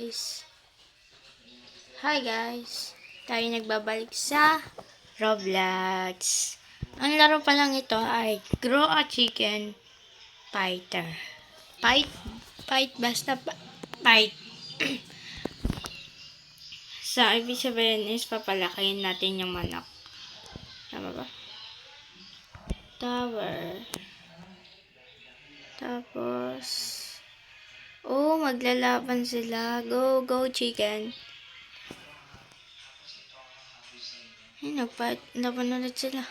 guys! Hi guys! Tayo nagbabalik sa Roblox. Ang laro pa lang ito ay Grow a Chicken Fighter. Fight, basta fight. Sa ibig sabihin is papalakihin natin yung manok. Tama ba? Tower. Tapos, maglalaban sila. Go, go chicken. Ay, laban ulit sila.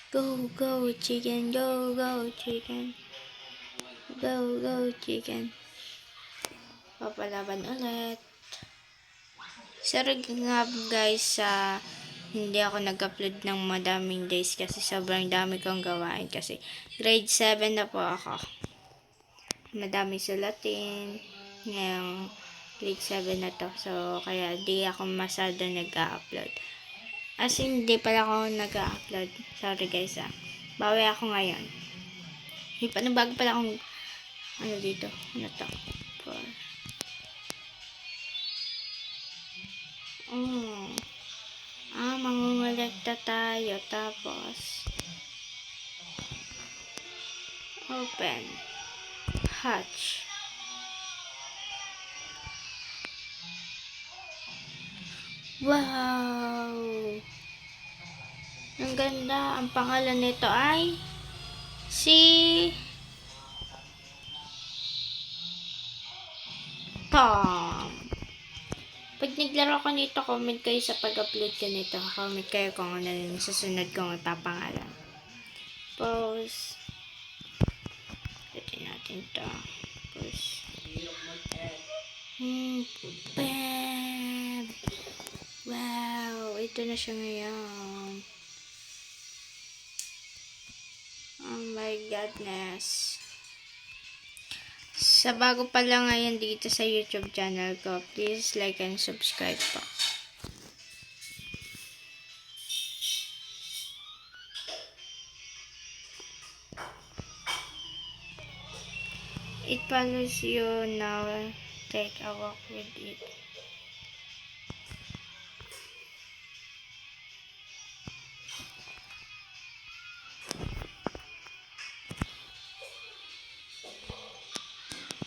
Go, go chicken. Go, go chicken. Go, go chicken. Papalaban ulit. Sorry nga guys hindi ako nag-upload ng madaming days kasi sobrang dami kong gawain kasi grade 7 na po ako. Madami sulatin ngayong grade 7 na to. So, kaya di ako masyado nag-upload. As in, di pala ako nag-upload. Sorry guys Bawi ako ngayon. May panabago pala akong dito. Ano to? Mangungulekta tayo. Tapos, open. Hatch. Wow! Ang ganda. Ang pangalan nito ay si Tom. Pag naglaro ko nito, comment kayo sa pag-upload ko nito. Comment kayo kung ano yung susunod kong ipapangalan. Pause. Pwede natin ito. Pause. Bam! Wow! Ito na siya ngayon. Oh my goodness. Sa bago pa lang ngayon dito sa YouTube channel ko, please like and subscribe po. It follows you now. Take a walk with it.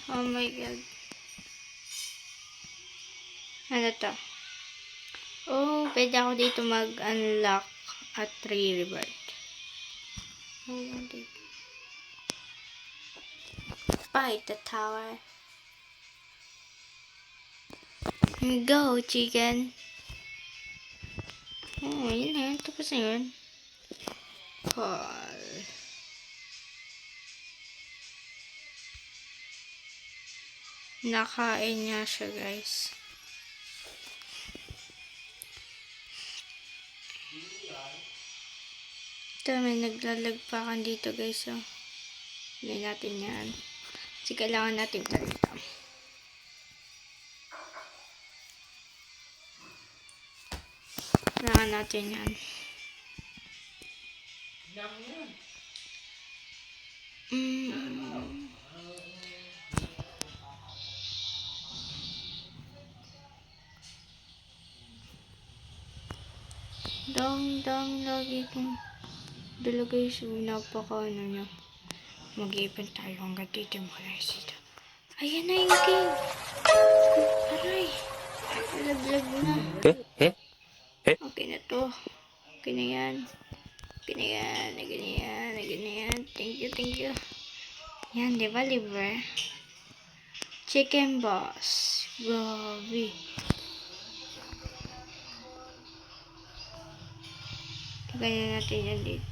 Oh my god. Ano to? Pwede ako dito mag-unlock at 3 reward. Fight the tower. Go, chicken. Yun na yun. Tapos na yun. Call. Nakain niya siya, guys. Ito, may naglalagpakan dito, guys. Hindi natin yan. Kasi kailangan natin talita. Kailangan natin yan. Dang lagi kong dalagay so napaka niya. Mag-iipon tayo hanggang dito mga dito. Ayan na yung game. Aray. Laglag na. Okay na to. Okay na yan. Okay na yan. Thank you. Yan, diba liver? Chicken boss. Grabe. Ganyan natin yan dito.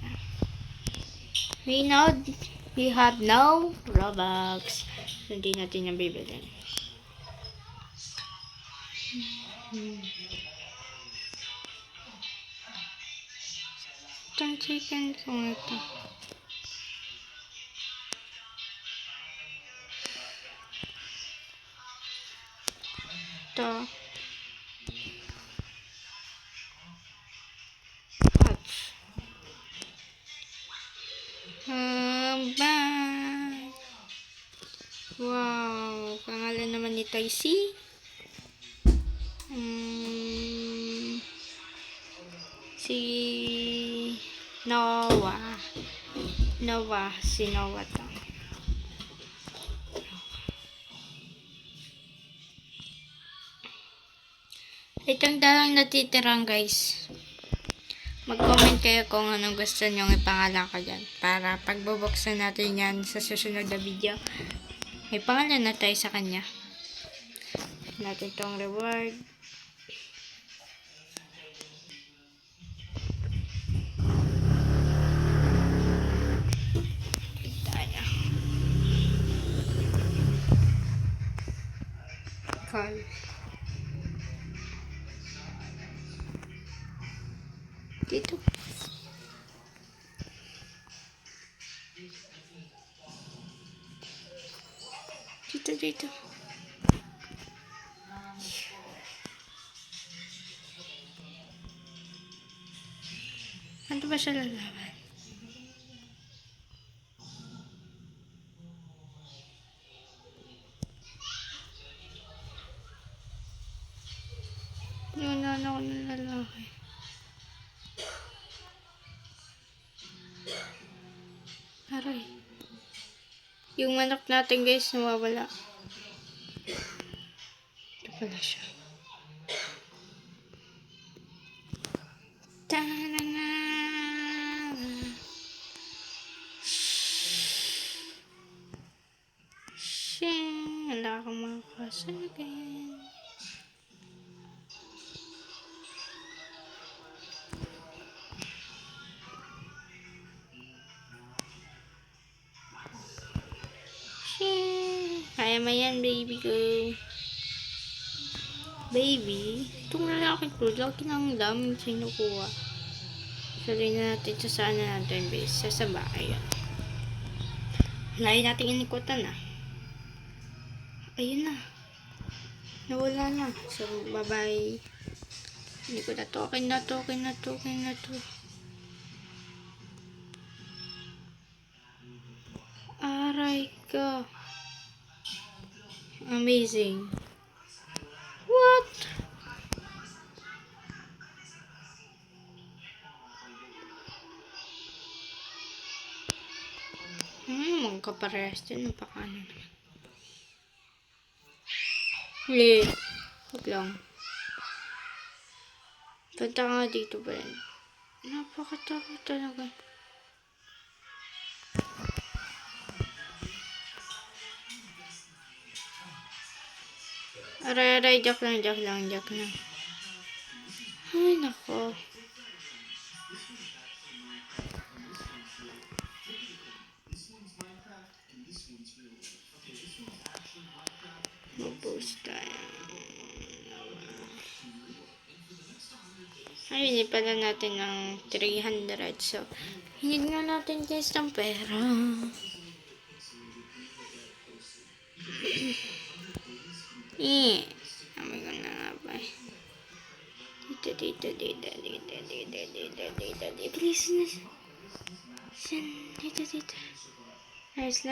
We have no Robux. So, hindi natin yung bibilin. Itong chicken kung ito. Ito. Bye! Wow! Pangalan naman ni Taisi. Si Noah. Si Noah to. Itong dalang natitirang guys. Mag-comment kayo kung anong gusto nyong ipangalan ko dyan. Para pagbubuksan natin yan sa susunod na video, may pangalan na tayo sa kanya. Natin tong reward. Tayo. Call. Dito. Dito. Ano ba siya lalaban? Yung nana ko ng lalaki. Aray. Yung manok natin guys, nawawala. Ito pala siya. Ta-na-na! Wala akong makakasagin. Kaya mo yan, baby ko. Baby, itong lalaki ko, laki ng daming sinukuha. Sabihin na natin sa saan na natin base. Sa bahay. Lain natin inikutan ah. Ayun na. Nawala na. So, bye-bye. Hindi ko na to. Okay na to. Aray ka. Amazing. What? Magkaparehas din. Pakano naman. Huwag lang. Punta nga dito ba yan? Napakatakot talaga. Aray, joke lang. Ay, nako. Mag-post tayo. Ayun, pala natin ng 300. So, hinid nga natin guys ng pera. Amoy ko na nga ba. Dito. Please na. Dito. Ayos.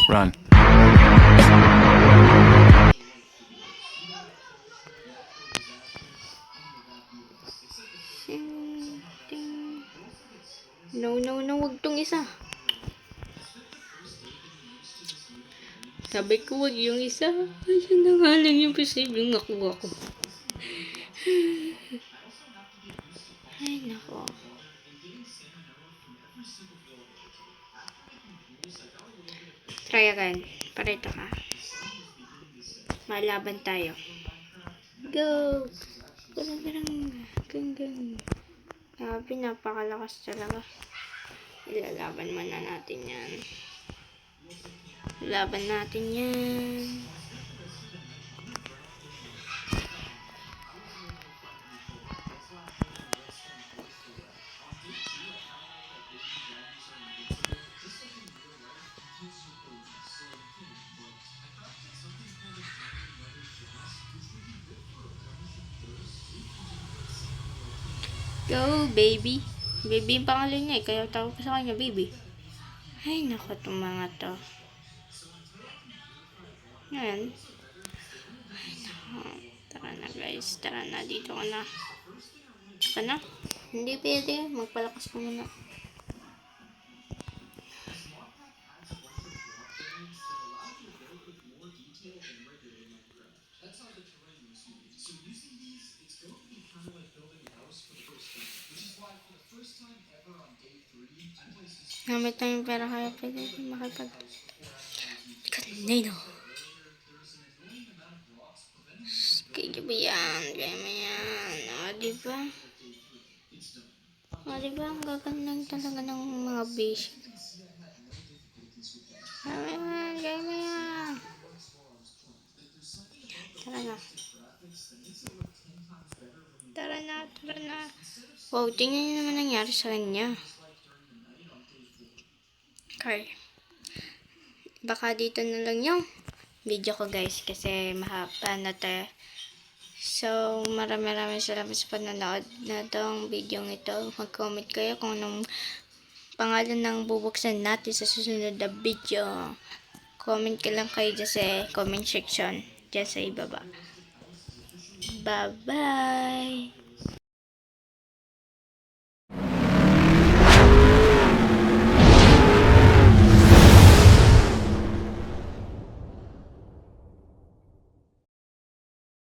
Run. No, wag tong isa. Sabi ko wag yung isa. Ayun na nga lang yung posibleng makuha ko. Ay, nako. Try again. Parito ka. Malaban tayo. Go! Gang. Grabe, napakalakas talaga. Ilalaban muna natin yan. Go, baby. Baby yung pangalan niya eh. Kaya tawag ko sa kanya, baby. Ay, naku, itong mga to. Yan. Tara na guys, tara na, dito ka na. Ka na? Hindi pwede, magpalakas ko muna. Gamit lang yung pera kaya pwede makipag... Kanino? Kaya ba yan? Kaya mo yan. O, diba? O, diba? Ang gagandang talaga ng mga basic. Kaya mo yan. Kaya mo yan. Tara na. Tara na. Tara na. Wow, tingnan nyo naman nangyari sa kanya. Okay. Baka dito na lang yung video ko guys kasi mahaba na to. So, maraming salamat sa panonood na itong video ito. Mag-comment kayo kung anong pangalan ng bubuksan natin sa susunod na video. Comment ka lang kayo dyan sa comment section. Dyan sa ibaba. Bye-bye!